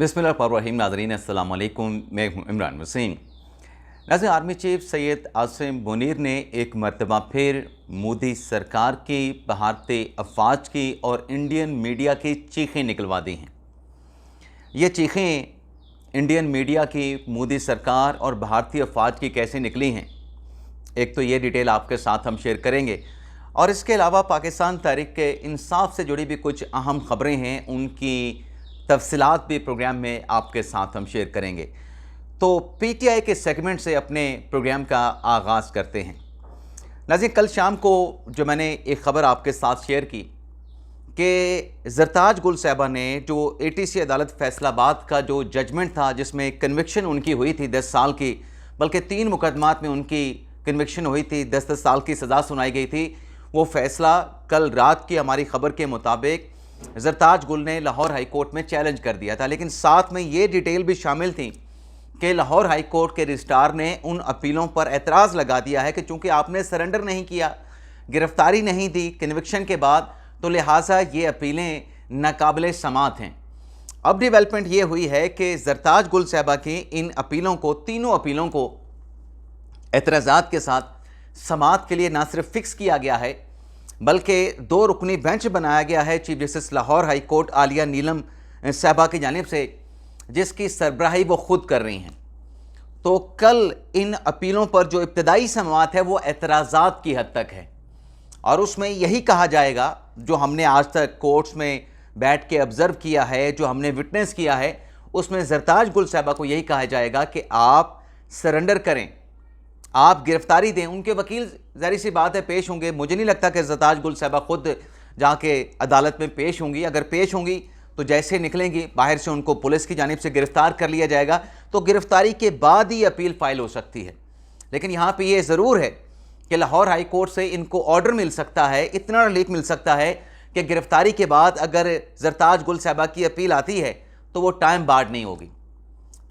बिस्मिल्लाहिर्रहमानिर्रहीम। नाज़रीन अस्सलाम वालेकुम, मैं हूँ इमरान वसीम। नाज़रीन, आर्मी चीफ सैयद आसिम मुनीर ने एक मरतबा फिर मोदी सरकार की, भारतीय अफवाज की और इंडियन मीडिया की चीखें निकलवा दी हैं। ये चीखें इंडियन मीडिया की, मोदी सरकार और भारतीय अफवाज की कैसे निकली हैं, एक तो ये डिटेल आपके साथ हम शेयर करेंगे, और इसके अलावा पाकिस्तान तहरीक इंसाफ से जुड़ी भी कुछ अहम खबरें हैं, उनकी तफसीलात भी प्रोग्राम में आपके साथ हम शेयर करेंगे। तो पीटीआई के सेगमेंट से अपने प्रोग्राम का आगाज़ करते हैं। नाज़रीन, कल शाम को जो मैंने एक ख़बर आपके साथ शेयर की कि ज़रताज गुल साहिबा ने जो एटीसी अदालत फैसलाबाद का जो जजमेंट था, जिसमें कन्विक्शन उनकी हुई थी 10 साल की, बल्कि 3 मुकदमात में उनकी कन्विक्शन हुई थी, 10-10 साल की सज़ा सुनाई गई थी, वो फ़ैसला कल रात की हमारी ख़बर के मुताबिक ज़रताज गुल ने लाहौर हाई कोर्ट में चैलेंज कर दिया था। लेकिन साथ में ये डिटेल भी शामिल थी कि लाहौर हाई कोर्ट के रजिस्ट्रार ने उन अपीलों पर एतराज़ लगा दिया है कि चूँकि आपने सरेंडर नहीं किया, गिरफ्तारी नहीं दी कन्विक्शन के बाद, तो लिहाजा ये अपीलें नाकाबिले समाअत हैं। अब डेवलपमेंट ये हुई है कि ज़रताज गुल साहिबा की इन अपीलों को, तीनों अपीलों को एतराज़ात के साथ समाअत के लिए ना सिर्फ फिक्स किया गया है, बल्कि 2 रुकनी बेंच बनाया गया है chief justice Lahore high court आलिया नीलम साहिबा की जानिब से, जिसकी सरबराही वो खुद कर रही हैं। तो कल इन अपीलों पर जो इब्तदाई समाअत है वो एतराज़ात की हद तक है, और उसमें यही कहा जाएगा, जो हमने आज तक कोर्ट्स में बैठ के ऑब्ज़र्व किया है, जो हमने विटनेस किया है, उसमें ज़रताज गुल साहिबा को यही कहा जाएगा कि आप सरेंडर करें, आप गिरफ्तारी दें। उनके वकील ज़ाहिर सी बात है पेश होंगे। मुझे नहीं लगता कि ज़रताज गुल साहिबा खुद जाके अदालत में पेश होंगी। अगर पेश होंगी तो जैसे निकलेंगी बाहर से उनको पुलिस की जानिब से गिरफ़्तार कर लिया जाएगा, तो गिरफ़्तारी के बाद ही अपील फ़ाइल हो सकती है। लेकिन यहाँ पे ये ज़रूर है कि लाहौर हाई कोर्ट से इनको ऑर्डर मिल सकता है, इतना रिलीफ मिल सकता है कि गिरफ़्तारी के बाद अगर ज़रताज गुल साहिबा की अपील आती है तो वो टाइम बार्ड नहीं होगी,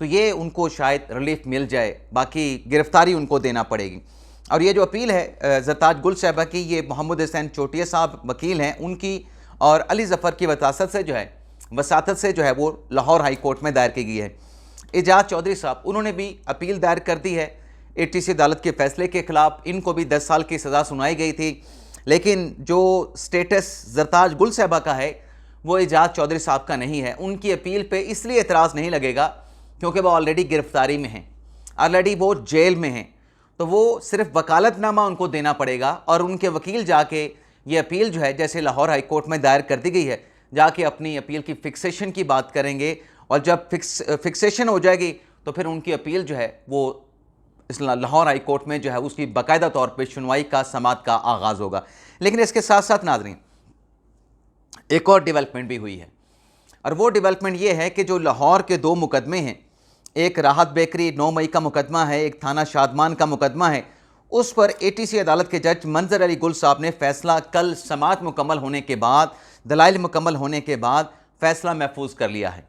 तो ये उनको शायद रिलीफ मिल जाए, बाकी गिरफ़्तारी उनको देना पड़ेगी। और ये जो अपील है ज़रताज गुल साहिबा की, ये मोहम्मद हुसैन चोटिया साहब वकील हैं, उनकी और अली ज़फ़र की वसातत से जो है वो लाहौर हाई कोर्ट में दायर की गई है। एजाज चौधरी साहब, उन्होंने भी अपील दायर कर दी है एटीसी अदालत के फ़ैसले के ख़िलाफ़। इनको भी 10 साल की सज़ा सुनाई गई थी, लेकिन जो स्टेटस ज़रताज गुल साहिबा का है वो एजाज चौधरी साहब का नहीं है। उनकी अपील पे इसलिए एतराज़ नहीं लगेगा क्योंकि वो ऑलरेडी गिरफ़्तारी में हैं, ऑलरेडी वो जेल में हैं, तो वो सिर्फ वकालतनामा उनको देना पड़ेगा, और उनके वकील जाके ये अपील जो है, जैसे लाहौर हाई कोर्ट में दायर कर दी गई है, जाके अपनी अपील की फ़िक्सेशन की बात करेंगे, और जब फिक्सेशन हो जाएगी तो फिर उनकी अपील जो है वो इस लाहौर हाई कोर्ट में जो है उसकी बाकायदा तौर पर सुनवाई का समाअत का आगाज़ होगा। लेकिन इसके साथ साथ नाज़रीन, एक और डेवलपमेंट भी हुई है, और वो डेवलपमेंट ये है कि जो लाहौर के 2 मुकदमे हैं, एक राहत बेकरी 9 मई का मुकदमा है, एक थाना शादमान का मुकदमा है, उस पर एटीसी अदालत के जज मंजर अली गुल साहब ने फ़ैसला कल समाअत मुकम्मल होने के बाद, दलाइल मुकम्मल होने के बाद फ़ैसला महफूज कर लिया है,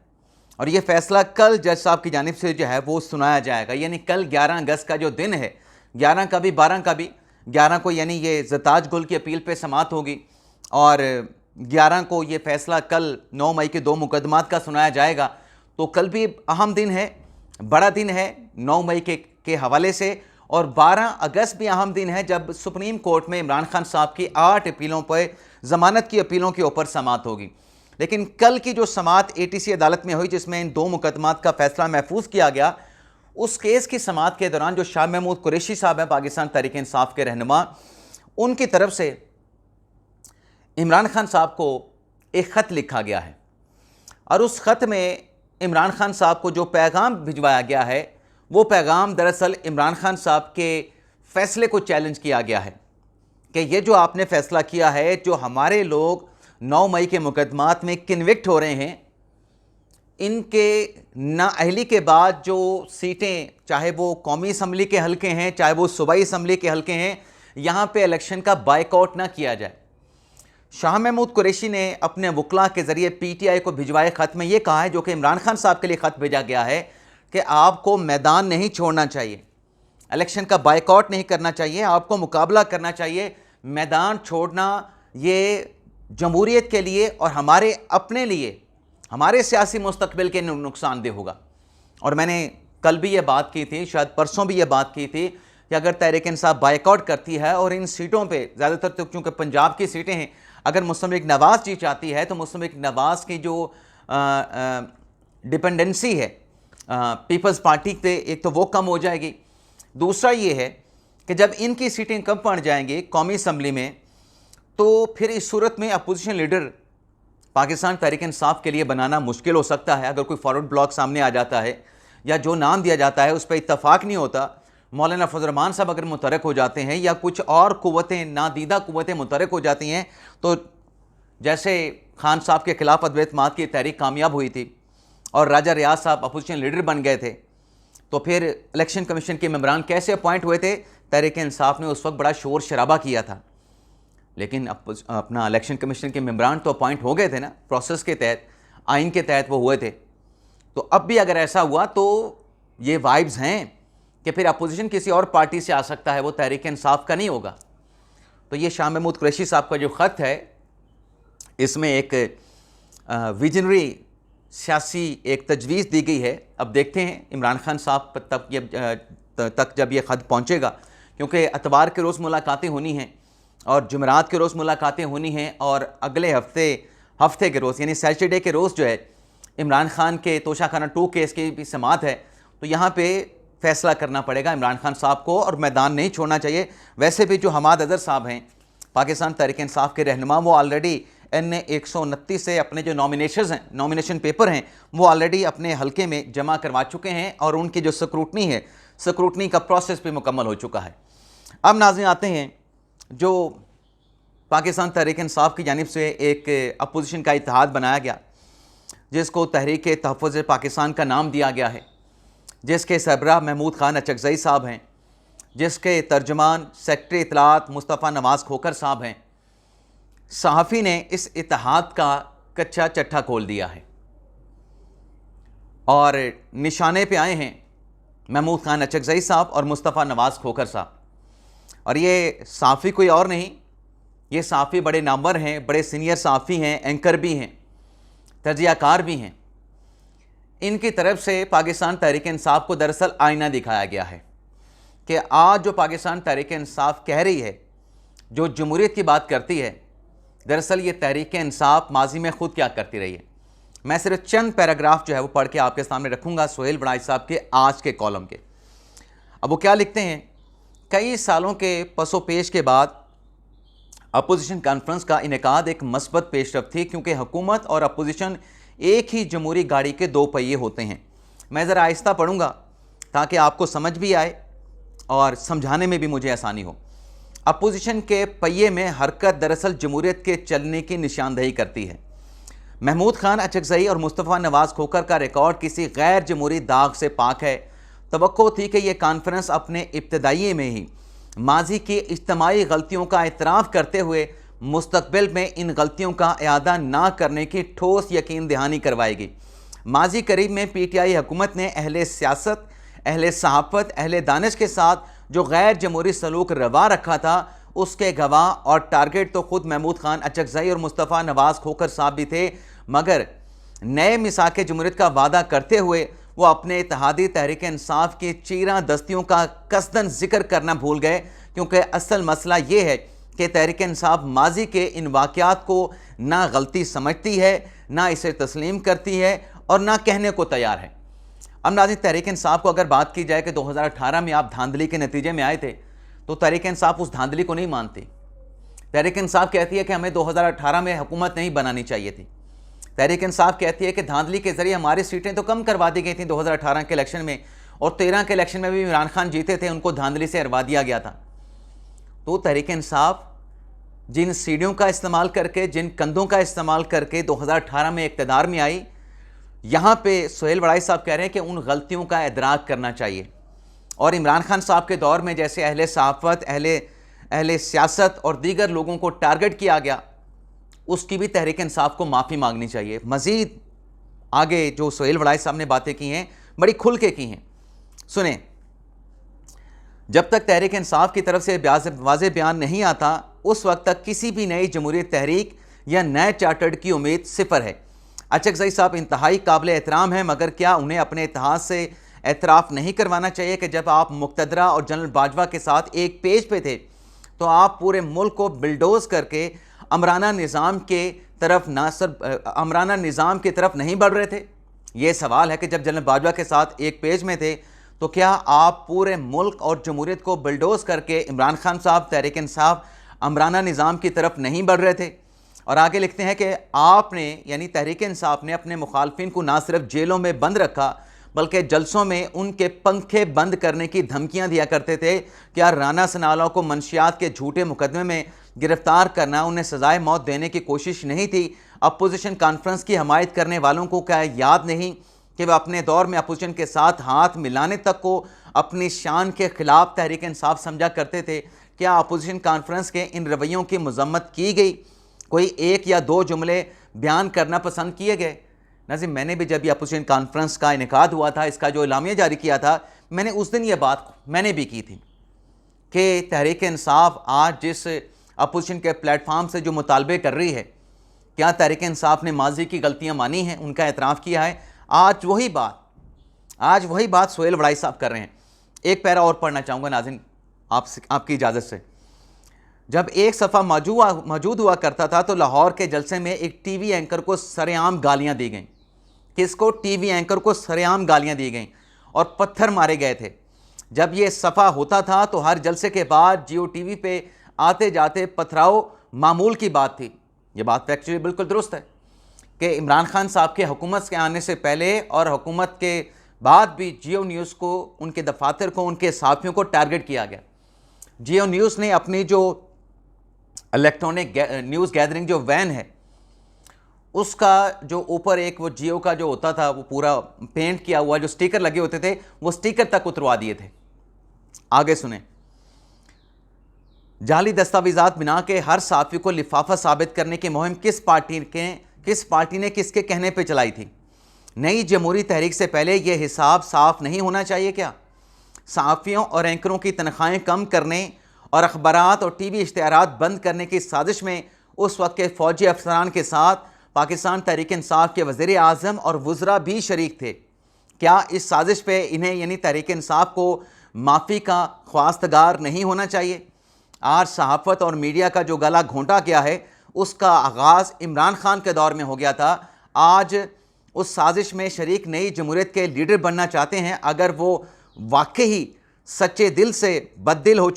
और ये फ़ैसला कल जज साहब की जानिब से जो है वो सुनाया जाएगा। यानी कल 11 अगस्त का जो दिन है, 11 का भी 12 का भी, 11 को यानी ये ज़रताज गुल की अपील पर समाअत होगी, और 11 को ये फ़ैसला कल 9 मई के 2 मुकदमात का सुनाया जाएगा। तो कल भी अहम दिन है, बड़ा दिन है 9 मई के हवाले से, और 12 अगस्त भी अहम दिन है जब सुप्रीम कोर्ट में इमरान खान साहब की 8 अपीलों पर, ज़मानत की अपीलों के ऊपर समाअत होगी। लेकिन कल की जो समाअत एटीसी अदालत में हुई, जिसमें इन 2 मुकदमात का फ़ैसला महफूज किया गया, उस केस की समाअत के दौरान जो शाह महमूद कुरैशी साहब हैं, पाकिस्तान तहरीक इंसाफ के रहनुमा, उनकी तरफ से इमरान खान साहब को एक ख़त लिखा गया है, और उस ख़त में इमरान खान साहब को जो पैगाम भिजवाया गया है, वो पैगाम दरअसल इमरान खान साहब के फ़ैसले को चैलेंज किया गया है कि ये जो आपने फ़ैसला किया है, जो हमारे लोग 9 मई के मुकदमात में कन्विक्ट हो रहे हैं, इनके नाअहली के बाद जो सीटें, चाहे वो कौमी असम्बली के हलके हैं, चाहे वो सूबाई असम्बली के हलके हैं, यहाँ पे इलेक्शन का बाइकआउट ना किया जाए। शाह महमूद कुरैशी ने अपने वकला के ज़रिए पीटीआई को भिजवाए ख़त में ये कहा है, जो कि इमरान खान साहब के लिए ख़त भेजा गया है, कि आपको मैदान नहीं छोड़ना चाहिए, इलेक्शन का बाइकआउट नहीं करना चाहिए, आपको मुकाबला करना चाहिए। मैदान छोड़ना ये जमहूरियत के लिए और हमारे अपने लिए हमारे सियासी मुस्तकबिल के नुकसानदेह होगा। और मैंने कल भी ये बात की थी, शायद परसों भी ये बात की थी कि अगर तहरीक इंसाफ बाइकआउट करती है और इन सीटों पे ज़्यादातर तो क्योंकि पंजाब की सीटें हैं, अगर मुस्लिम लीग नवाज़ जी चाहती है तो मुस्लिम लीग नवाज़ की जो डिपेंडेंसी है पीपल्स पार्टी पे, एक तो वो कम हो जाएगी। दूसरा ये है कि जब इनकी सीटें कम पड़ जाएंगी कौमी असम्बली में, तो फिर इस सूरत में अपोजिशन लीडर पाकिस्तान तहरीक इंसाफ के लिए बनाना मुश्किल हो सकता है। अगर कोई फॉरवर्ड ब्लॉक सामने आ जाता है या जो नाम दिया जाता है उस पर इत्तफाक नहीं होता, मौलाना फजल रहमान साहब अगर मुतरक हो जाते हैं या कुछ और कुव्वतें, नादीदा कुव्वतें मुतरक हो जाती हैं, तो जैसे खान साहब के खिलाफ अद्वैत इत्तेमाद की तहरीक कामयाब हुई थी और राजा रियाज साहब अपोजिशन लीडर बन गए थे, तो फिर इलेक्शन कमीशन के मेंबरान कैसे अपॉइंट हुए थे? तहरीक इंसाफ ने उस वक्त बड़ा शोर शराबा किया था, लेकिन अपना इलेक्शन कमीशन के मेंबरान तो अपॉइंट हो गए थे ना, प्रोसेस के तहत, आइन के तहत वो हुए थे। तो अब भी अगर ऐसा हुआ तो ये वाइब्स हैं कि फिर अपोजिशन किसी और पार्टी से आ सकता है, वो तहरीक इंसाफ का नहीं होगा। तो ये शाह महमूद कुरैशी साहब का जो ख़त है, इसमें एक विजनरी सियासी एक तजवीज़ दी गई है। अब देखते हैं इमरान खान साहब तक जब ये ख़त पहुँचेगा, क्योंकि इतवार के रोज़ मुलाकातें होनी हैं और जुमेरात के रोज़ मुलाकातें होनी हैं, और अगले हफ्ते के रोज़ यानी सैटरडे के रोज़ जो है इमरान खान के तोशाखाना 2 केस की भी समाअत है। तो यहाँ पे फ़ैसला करना पड़ेगा इमरान खान साहब को और मैदान नहीं छोड़ना चाहिए। वैसे भी जो हमाद अज़हर साहब हैं पाकिस्तान तहरीक इंसाफ के रहनुमा, वो ऑलरेडी NA 129 से अपने जो नॉमिनेशन पेपर हैं वो ऑलरेडी अपने हलके में जमा करवा चुके हैं और उनकी जो स्क्रूटनी का प्रोसेस भी मुकम्मल हो चुका है। अब नाज़रीन आते हैं जो पाकिस्तान तहरीक इंसाफ की जानिब से एक अपोजिशन का इत्तेहाद बनाया गया, जिसको तहरीक तहफ़्फ़ुज़ पाकिस्तान का नाम दिया गया है, जिसके सरबराह महमूद खान अचकज़ई साहब हैं, जिसके तर्जुमान सेक्रेटरी इत्तलात मुस्तफ़ा नवाज़ खोखर साहब हैं। सहाफ़ी ने इस इत्तेहाद का कच्चा चट्टा खोल दिया है और निशाने पे आए हैं महमूद खान अचकज़ई साहब और मुस्तफ़ा नवाज़ खोखर साहब। और ये सहाफ़ी कोई और नहीं, ये सहाफ़ी बड़े नामवर हैं, बड़े सीनियर सहाफ़ी हैं, एंकर भी हैं, तजियाकार भी हैं। इनकी तरफ से पाकिस्तान तहरीक इंसाफ को दरअसल आईना दिखाया गया है कि आज जो पाकिस्तान तहरीक इंसाफ कह रही है, जो जमहूरियत की बात करती है, दरअसल ये तहरीक इंसाफ माजी में ख़ुद क्या करती रही है। मैं सिर्फ चंद पैराग्राफ जो है वो पढ़ के आपके सामने रखूँगा सुहेल बड़ाई साहब के आज के कॉलम के। अब वो क्या लिखते हैं, कई सालों के पसो पेश के बाद अपोजिशन कॉन्फ्रेंस का इनेकाद एक मस्बत पेशरफ्त थी, क्योंकि हुकूमत और अपोजिशन एक ही जमहूरी गाड़ी के 2 पहिए होते हैं। मैं ज़रा आहिस्ता पढ़ूँगा ताकि आपको समझ भी आए और समझाने में भी मुझे आसानी हो। अपोजिशन के पहिए में हरकत दरअसल जमहूरियत के चलने की निशानदही करती है। महमूद खान अचकज़ई और मुस्तफ़ा नवाज़ खोखर का रिकॉर्ड किसी गैर जमहूरी दाग से पाक है। तवक्को थी कि यह कॉन्फ्रेंस अपने इब्तदाई में ही माजी की इज्तमाही गलतियों का एतराफ़ करते हुए मुस्तकबिल में इन गलतियों का इआदा ना करने की ठोस यकीन दहानी करवाएगी। माजी करीब में PTI हुकूमत ने अहले सियासत, अहले सहाफ़त, अहले दानिश के साथ जो गैर जमहूरी सलूक रवा रखा था, उसके गवाह और टारगेट तो ख़ुद महमूद खान अचकज़ई और मुस्तफ़ा नवाज़ खोखर साहब भी थे, मगर नए मिसाक जमहूरियत का वादा करते हुए वो अपने इत्तेहादी तहरीक इंसाफ की चीरा दस्तियों का कसदन जिक्र करना भूल गए, क्योंकि असल मसला ये है कि तहरीक इंसाफ माजी के इन वाक़यात को ना गलती समझती है, ना इसे तस्लीम करती है और ना कहने को तैयार है। अब नाज़रीन, तहरीक इंसाफ को अगर बात की जाए कि 2018 में आप धांधली के नतीजे में आए थे, तो तहरीक इंसाफ उस धांधली को नहीं मानती। तहरीक इंसाफ कहती है कि हमें 2018 में हुकूमत नहीं बनानी चाहिए थी। तहरीक इंसाफ कहती है कि धांधली के ज़रिए हमारी सीटें तो कम करवा दी गई थी 2018 के इलेक्शन में, और 13 के इलेक्शन में भी इमरान खान जीते थे, उनको धांधली से हरवा दिया गया था। तो तहरीक इंसाफ जिन सीढ़ियों का इस्तेमाल करके, जिन कंधों का इस्तेमाल करके 2018 में इक़्तिदार में आई, यहाँ पे सुहेल बड़ाई साहब कह रहे हैं कि उन गलतियों का इदराक करना चाहिए। और इमरान खान साहब के दौर में जैसे अहले सहाफ़त, अहले सियासत और दीगर लोगों को टारगेट किया गया, उसकी भी तहरीक इंसाफ को माफ़ी मांगनी चाहिए। मज़ीद आगे जो सुहेल बड़ाई साहब ने बातें की हैं, बड़ी खुल के की हैं, सुने। जब तक तहरीक इंसाफ की तरफ से वाज़ेह बयान नहीं आता, उस वक्त तक किसी भी नई जमहूरियत तहरीक या नए चार्टर्ड की उम्मीद सिफर है। अचकज़ई साहब इंतहाई काबिल एहतराम हैं, मगर क्या उन्हें अपने इतिहाद से एतराफ़ नहीं करवाना चाहिए कि जब आप मुक़्तदरा और जनरल बाजवा के साथ एक पेज पे थे तो आप पूरे मुल्क को बिल्डोज़ करके अमराना निज़ाम के तरफ अमराना निज़ाम की तरफ नहीं बढ़ रहे थे? ये सवाल है कि जब जनरल बाजवा के साथ एक पेज में थे तो क्या आप पूरे मुल्क और जमहूरियत को बिल्डोज़ करके इमरान खान साहब, तहरीक इंसाफ, अमराना निज़ाम की तरफ नहीं बढ़ रहे थे? और आगे लिखते हैं कि आपने यानी तहरीक इंसाफ ने अपने मुखालफिन को ना सिर्फ जेलों में बंद रखा बल्कि जलसों में उनके पंखे बंद करने की धमकियां दिया करते थे। क्या राना सनाला को मंशियात के झूठे मुकदमे में गिरफ्तार करना, उन्हें सजाए मौत देने की कोशिश नहीं थी? अपोजिशन कॉन्फ्रेंस की हमायत करने वालों को क्या याद नहीं कि वह अपने दौर में अपोजिशन के साथ हाथ मिलाने तक को अपनी शान के खिलाफ तहरीक इंसाफ समझा करते थे? क्या अपोजिशन कॉन्फ्रेंस के इन रवैयों की मजम्मत की गई? कोई एक या दो जुमले बयान करना पसंद किए गए? नाज़रीन, मैंने भी जब ये अपोजिशन कॉन्फ्रेंस का इनेकाद हुआ था, इसका जो इलामिया जारी किया था, मैंने उस दिन ये बात मैंने भी की थी कि तहरीक इंसाफ आज जिस अपोजिशन के प्लेटफार्म से जो मुतालबे कर रही है, क्या तहरीक इंसाफ ने माजी की गलतियां मानी हैं, उनका एतराफ़ किया है? आज वही बात सोहेल वड़ाई साहब कर रहे हैं। एक पैरा और पढ़ना चाहूँगा नाज़रीन आपकी इजाज़त से। जब एक सफ़ा मौजूद हुआ करता था तो लाहौर के जलसे में एक टीवी एंकर को सरेआम गालियां दी गईं। किसको? टीवी एंकर को सरेआम गालियां दी गईं और पत्थर मारे गए थे। जब ये सफ़ा होता था तो हर जलसे के बाद जियो टीवी पे आते जाते पथराव मामूल की बात थी। ये बात फैक्चुअली बिल्कुल दुरुस्त है कि इमरान खान साहब के हुकूमत के आने से पहले और हुकूमत के बाद भी जियो न्यूज़ को, उनके दफातर को, उनके साथियों को टारगेट किया गया। जियो न्यूज़ ने अपनी जो इलेक्ट्रॉनिक न्यूज़ गैदरिंग जो वैन है, उसका जो ऊपर एक वो जियो का जो होता था वो पूरा पेंट किया हुआ जो स्टिकर लगे होते थे, वो स्टिकर तक उतरवा दिए थे। आगे सुने। जाली दस्तावेजात बना के हर साफ़ी को लिफाफा साबित करने की मुहिम किस पार्टी ने किसके कहने पे चलाई थी? नई जमहूरी तहरीक से पहले यह हिसाब साफ नहीं होना चाहिए क्या? सहाफ़ियों और एंकरों की तनख्वाहें कम करने और अखबारात और टीवी इश्तिहारात बंद करने की साजिश में उस वक्त के फ़ौजी अफसरान के साथ पाकिस्तान तहरीक इंसाफ के वज़ीर आज़म और वज़रा भी शरीक थे। क्या इस साजिश पे इन्हें यानी तहरीक इंसाफ को माफ़ी का ख्वास्तगार नहीं होना चाहिए? आज सहाफ़त और मीडिया का जो गला घोंटा गया है, उसका आगाज़ इमरान खान के दौर में हो गया था। आज उस साजिश में शरीक नई जमहूरियत के लीडर बनना चाहते हैं। अगर वो वाकई सच्चे दिल से बदल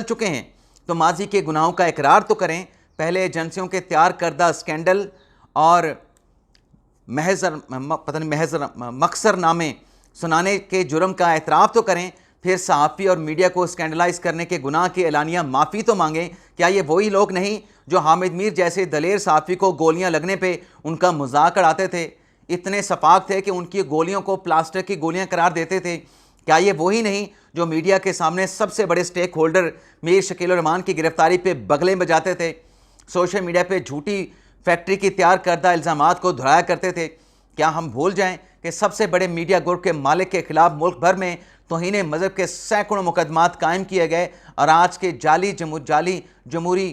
चुके हैं तो माजी के गुनाहों का इकरार तो करें। पहले एजेंसियों के तैयार करदा स्कैंडल और मकसर नामे सुनाने के जुर्म का एतराफ़ तो करें, फिर सहाफ़ी और मीडिया को स्कैंडलाइज करने के गुनाह की एलानिया माफ़ी तो मांगें। क्या ये वही लोग नहीं जो हामिद मीर जैसे दलेर सहाफ़ी को गोलियां लगने पे उनका मजाक उड़ाते थे, इतने सपाक थे कि उनकी गोलियों को प्लास्टिक की गोलियां करार देते थे? क्या ये वही नहीं जो मीडिया के सामने सबसे बड़े स्टेक होल्डर मीर शकील रहमान की गिरफ्तारी पे बगलें बजाते थे, सोशल मीडिया पे झूठी फैक्ट्री की तैयार करदा इल्ज़ामात को दोहराया करते थे? क्या हम भूल जाएं कि सबसे बड़े मीडिया ग्रुप के मालिक के खिलाफ मुल्क भर में तौहीन मज़हब के सैकड़ों मुकदमात कायम किए गए और आज के जाली जमहूरी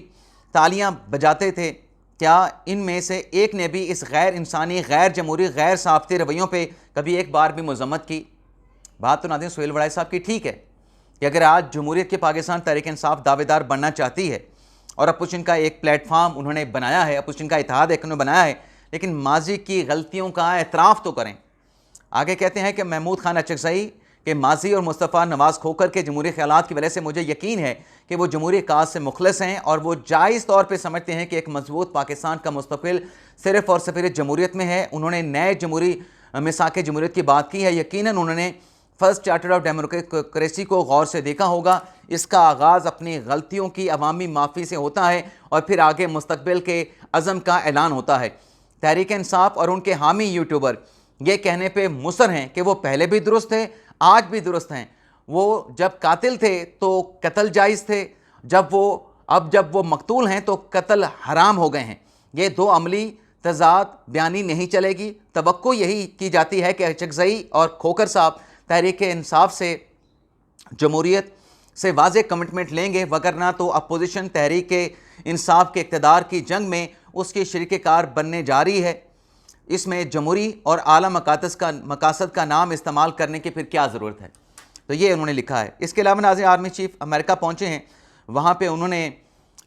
तालियां बजाते थे? क्या इनमें से एक ने भी इस गैर इंसानी, गैर जमहूरी, गैर साफ़ती रवैयों पे कभी एक बार भी मजम्मत की? बात तो नाज़रीन सोहेल वड़ाई साहब की ठीक है कि अगर आज जमहूरियत के पाकिस्तान तहरीक इंसाफ दावेदार बनना चाहती है और अपोजिशन का एक प्लेटफार्म उन्होंने बनाया है, अपोजिशन का इत्तेहाद एक उन्होंने बनाया है, लेकिन माजी की गलतियों का एतराफ़ तो करें। आगे कहते हैं कि महमूद खान अचकज़ई के माजी और मुस्तफ़ा नवाज़ खोकर के जमहूरी ख्यालात की वजह से मुझे यकीन है कि वो जमहूरी काज से मुखलस हैं और वो जायज़ तौर पे समझते हैं कि एक मजबूत पाकिस्तान का मुस्तक़बिल सिर्फ़ और सिर्फ जमहूरियत में है। उन्होंने नए जमहूरी मिसाक़ जमहूरियत की बात की है। यकीनन उन्होंने फर्स्ट चार्टर ऑफ डेमोक्रेसी को गौर से देखा होगा। इसका आगाज़ अपनी गलतियों की अवामी माफ़ी से होता है और फिर आगे मुस्तक़बिल के अज़म का ऐलान होता है। तहरीक इंसाफ और उनके हामी यूट्यूबर ये कहने पे मुसर हैं कि वो पहले भी दुरुस्त थे, आज भी दुरुस्त हैं। वो जब कातिल थे तो कत्ल जायज़ थे, जब वो मकतूल हैं तो कत्ल हराम हो गए हैं। ये दो अमली तज़ाद बयानी नहीं चलेगी। तवक्को यही की जाती है कि अचकज़ई और खोकर साहब तहरीक इंसाफ से, जमहूरियत से वाज़ेह कमिटमेंट लेंगे, वगरना तो अपोजिशन तहरीक इंसाफ के इक़्तिदार की जंग में उसकी शरीक कार बनने जा रही है। اس میں جمہوری اور اعلیٰ مقاصد کا نام استعمال کرنے کی پھر کیا ضرورت ہے؟ تو یہ انہوں نے لکھا ہے۔ اس کے علاوہ ناظرین، آرمی چیف امریکہ پہنچے ہیں، وہاں پہ انہوں نے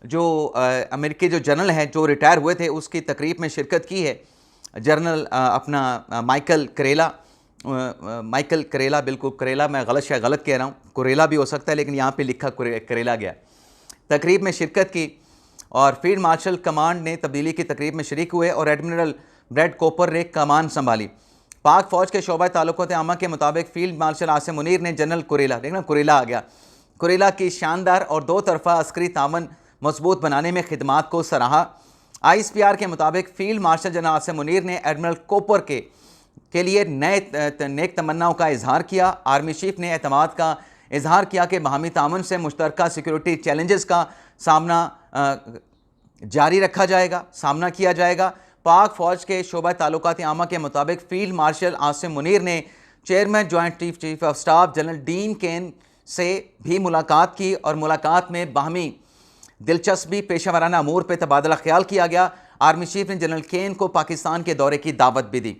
جو امریکی جو جنرل ہیں جو ریٹائر ہوئے تھے اس کی تقریب میں شرکت کی ہے۔ جنرل اپنا مائیکل کریلا، بالکل کریلا میں غلط کہہ رہا ہوں، کوریلا بھی ہو سکتا ہے لیکن یہاں پہ لکھا کریلا گیا۔ تقریب میں شرکت کی اور فیلڈ مارشل کمانڈ نے تبدیلی کی تقریب میں شریک ہوئے اور ایڈمرل بریڈ کوپر نے کمان سنبھالی۔ پاک فوج کے شعبہ تعلقات عامہ کے مطابق فیلڈ مارشل عاصم منیر نے جنرل کوریلا آ گیا، کوریلا کی شاندار اور دو طرفہ عسکری تعاون مضبوط بنانے میں خدمات کو سراہا۔ ISPR کے مطابق field marshal general Asim Munir نے ایڈمرل کوپر کے لیے نیک تمناؤں کا اظہار کیا۔ آرمی چیف نے اعتماد کا اظہار کیا کہ باہمی تعاون سے مشترکہ سیکیورٹی چیلنجز کا سامنا کیا جائے گا۔ پاک فوج کے شعبہ تعلقات عامہ کے مطابق فیلڈ مارشل عاصم منیر نے chairman joint chief of staff general Dan Caine سے بھی ملاقات کی اور ملاقات میں باہمی دلچسپی پیشہ ورانہ امور پہ تبادلہ خیال کیا گیا۔ آرمی چیف نے جنرل کین کو پاکستان کے دورے کی دعوت بھی دی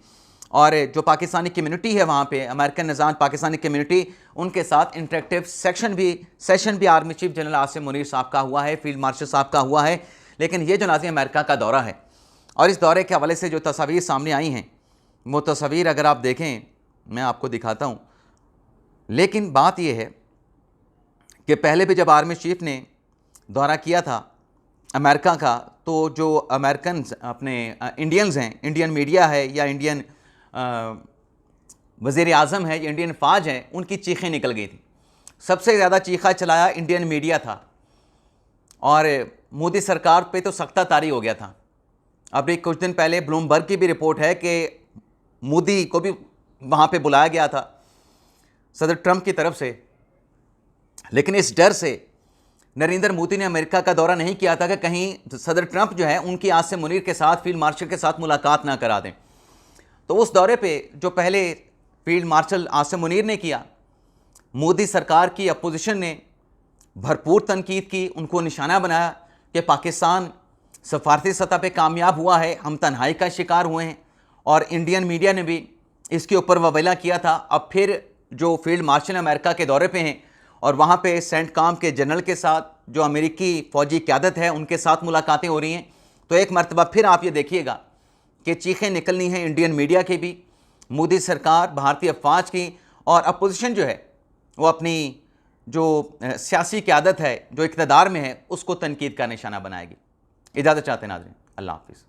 اور جو پاکستانی کمیونٹی ہے وہاں پہ امریکن نژاد پاکستانی کمیونٹی، ان کے ساتھ انٹریکٹیو سیشن بھی army chief general Asim Munir صاحب کا ہوا ہے، فیلڈ مارشل صاحب کا ہوا ہے۔ لیکن یہ جو ناظرین امریکہ کا دورہ ہے اور اس دورے کے حوالے سے جو تصاویر سامنے آئی ہیں وہ تصاویر اگر آپ دیکھیں میں آپ کو دکھاتا ہوں، لیکن بات یہ ہے کہ پہلے بھی جب آرمی چیف نے دورہ کیا تھا امریکہ کا تو جو امریکنز اپنے انڈینز ہیں، انڈین میڈیا ہے یا انڈین وزیر اعظم ہے یا انڈین فوج ہے، ان کی چیخیں نکل گئی تھیں۔ سب سے زیادہ چیخا چلایا انڈین میڈیا تھا اور مودی سرکار پہ تو سختہ طاری ہو گیا تھا۔ اب ایک کچھ دن پہلے بلومبرگ کی بھی رپورٹ ہے کہ مودی کو بھی وہاں پہ بلایا گیا تھا صدر ٹرمپ کی طرف سے، لیکن اس ڈر سے نریندر مودی نے امریکہ کا دورہ نہیں کیا تھا کہ کہیں صدر ٹرمپ جو ہے ان کی عاصم منیر کے ساتھ فیلڈ مارشل کے ساتھ ملاقات نہ کرا دیں۔ تو اس دورے پہ جو پہلے فیلڈ مارشل عاصم منیر نے کیا، مودی سرکار کی اپوزیشن نے بھرپور تنقید کی، ان کو نشانہ بنایا کہ پاکستان سفارتی سطح پہ کامیاب ہوا ہے، ہم تنہائی کا شکار ہوئے ہیں، اور انڈین میڈیا نے بھی اس کے اوپر وویلا کیا تھا۔ اب پھر جو فیلڈ مارشل امریکہ کے دورے پہ ہیں اور وہاں پہ سینٹ کام کے جنرل کے ساتھ جو امریکی فوجی قیادت ہے ان کے ساتھ ملاقاتیں ہو رہی ہیں، تو ایک مرتبہ پھر آپ یہ دیکھیے گا کہ چیخیں نکلنی ہیں انڈین میڈیا کی بھی، مودی سرکار، بھارتی افواج کی، اور اپوزیشن جو ہے وہ اپنی جو سیاسی قیادت ہے جو اقتدار میں ہے اس کو تنقید کا نشانہ بنائے گی۔ اجازت چاہتے ہیں ناظرین، اللہ حافظ۔